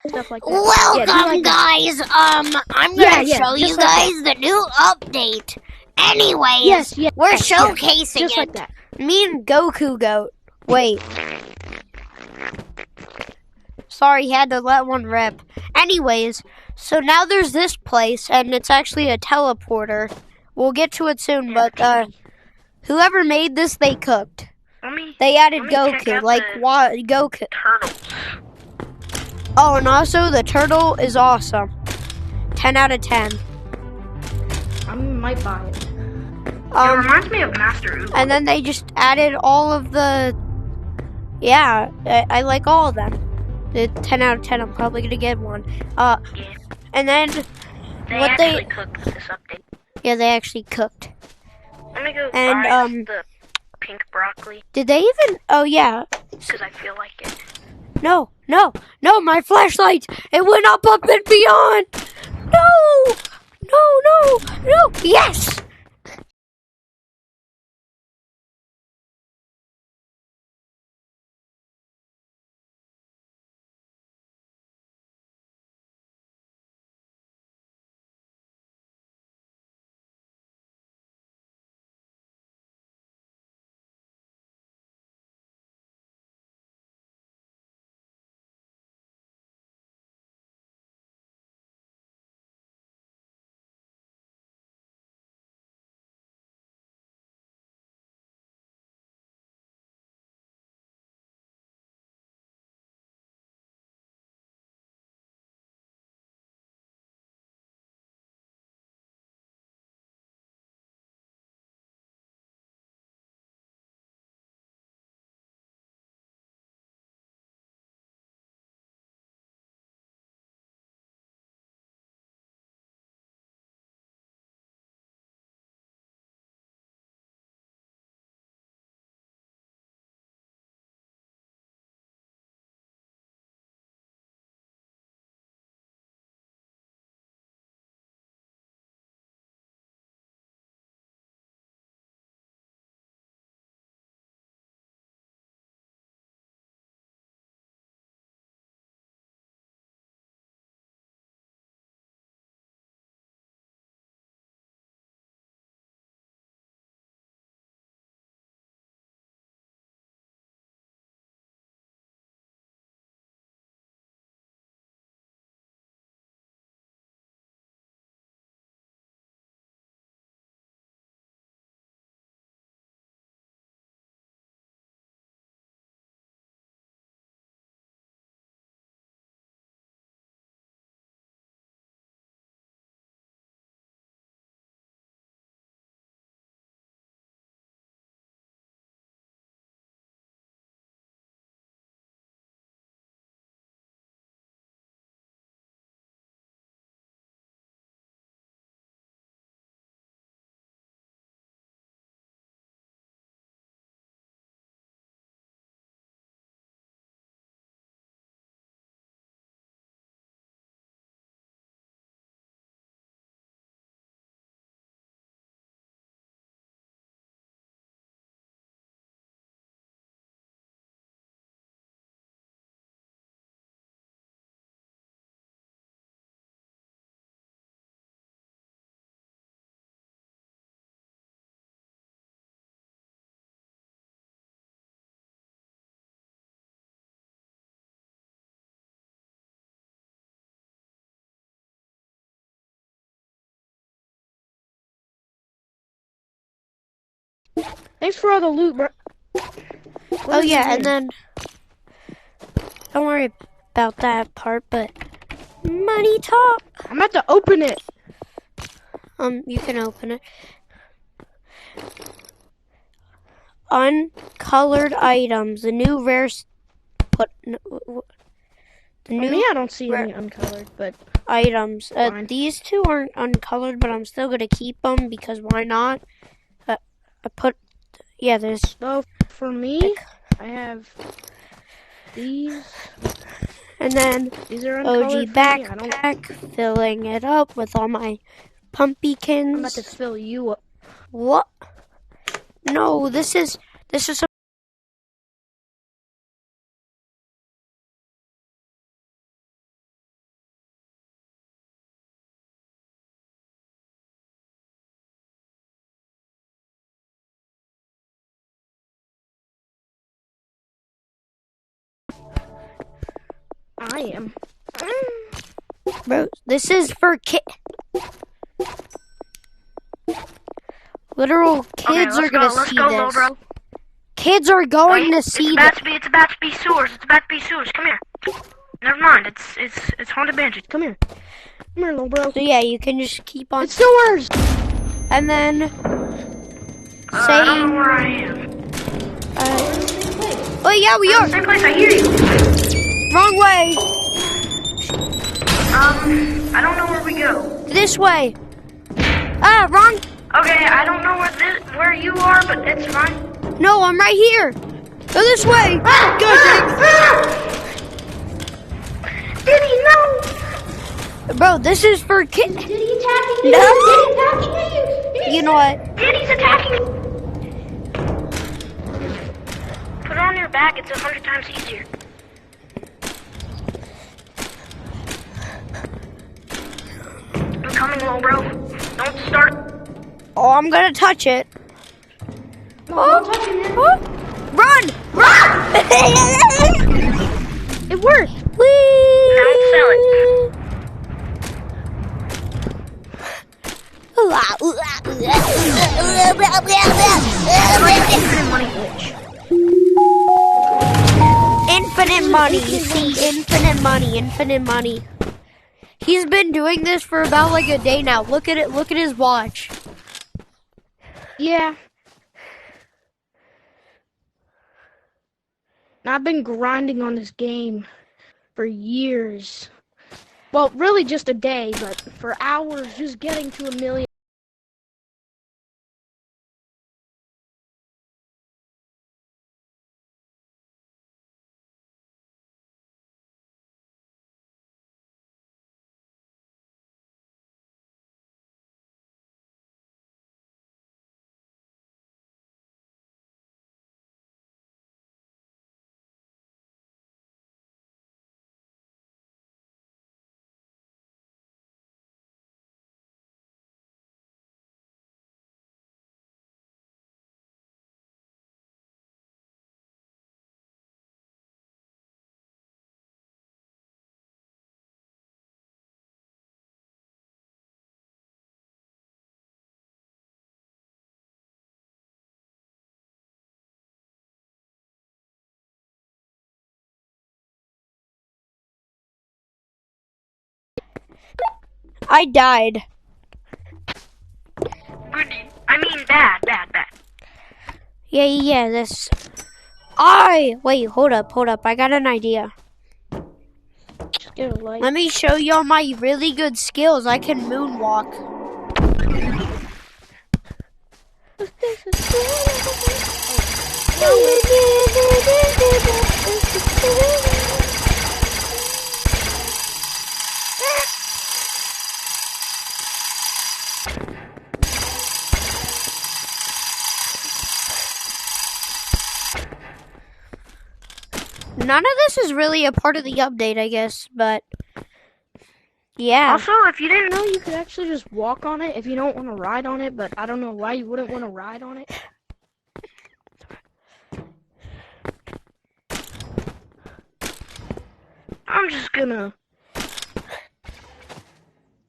stuff like that. Welcome, guys. I'm gonna show you like guys the new update. Anyways, yes, we're showcasing just it. like that. Me and Goku Goat. Wait. Sorry, had to let one rip. Anyways, so now there's this place, and it's actually a teleporter. We'll get to it soon, but whoever made this, they cooked. They added Goku, like Goku. Turtles. Oh, and also the turtle is awesome. 10 out of 10. I might buy it. It reminds me of Master Ugo. And then they just added all of the. Yeah, I like all of them. The 10 out of 10. I'm probably gonna get one. And then They cooked this update. Yeah, they actually cooked. Let me go And buy the pink broccoli did they even? Oh yeah. because I feel like it. No, my flashlight! It went up and beyond! No! Yes! Thanks for all the loot, bro. Oh yeah, and then don't worry about that part, but money talk. I'm about to open it. You can open it. Uncolored items, the new rare Me, I don't see any uncolored, but items. Fine. These two aren't uncolored, but I'm still gonna keep them because why not? There's. so for me, I have these. And then These are OG uncolored. backpack, filling it up with all my pumpkins. I'm about to fill you up. What? No, this is I am. Bro, this is for literal kids are gonna see this. Bro. Kids are going to see this. It's about to be sewers. It's about to be sewers. Come here. Never mind. It's haunted mansion. Come here. Come here, little bro. So yeah, you can just keep on. It's sewers. And then I don't know where I am. Oh yeah, we are. Same place. I hear you. Wrong way. I don't know where we go. This way. Ah, wrong. Okay, I don't know where you are, but it's fine. No, I'm right here. Go this way. Diddy, no. Bro, this is for kids. Diddy attacking you. No. Diddy attacking you. You know what? Diddy's attacking you. Put it on your back. It's 100 times easier. I'm coming, little bro. Don't start. Oh, I'm gonna touch it. No, don't touch it. Run! Run! It worked. Whee! Now sell it. Infinite money glitch. Infinite money. See, infinite money. Infinite money. He's been doing this for about like a day now. Look at it. Look at his watch. Yeah. And I've been grinding on this game for years. Well, really just a day, but for hours just getting to 1 million. I died. Good. I mean, bad. Yeah, this. Wait, hold up. I got an idea. Just get a light. Let me show y'all my really good skills. I can moonwalk. None of this is really a part of the update, I guess, but yeah. Also, if you didn't know, You could actually just walk on it if you don't want to ride on it, but I don't know why you wouldn't want to ride on it. I'm just gonna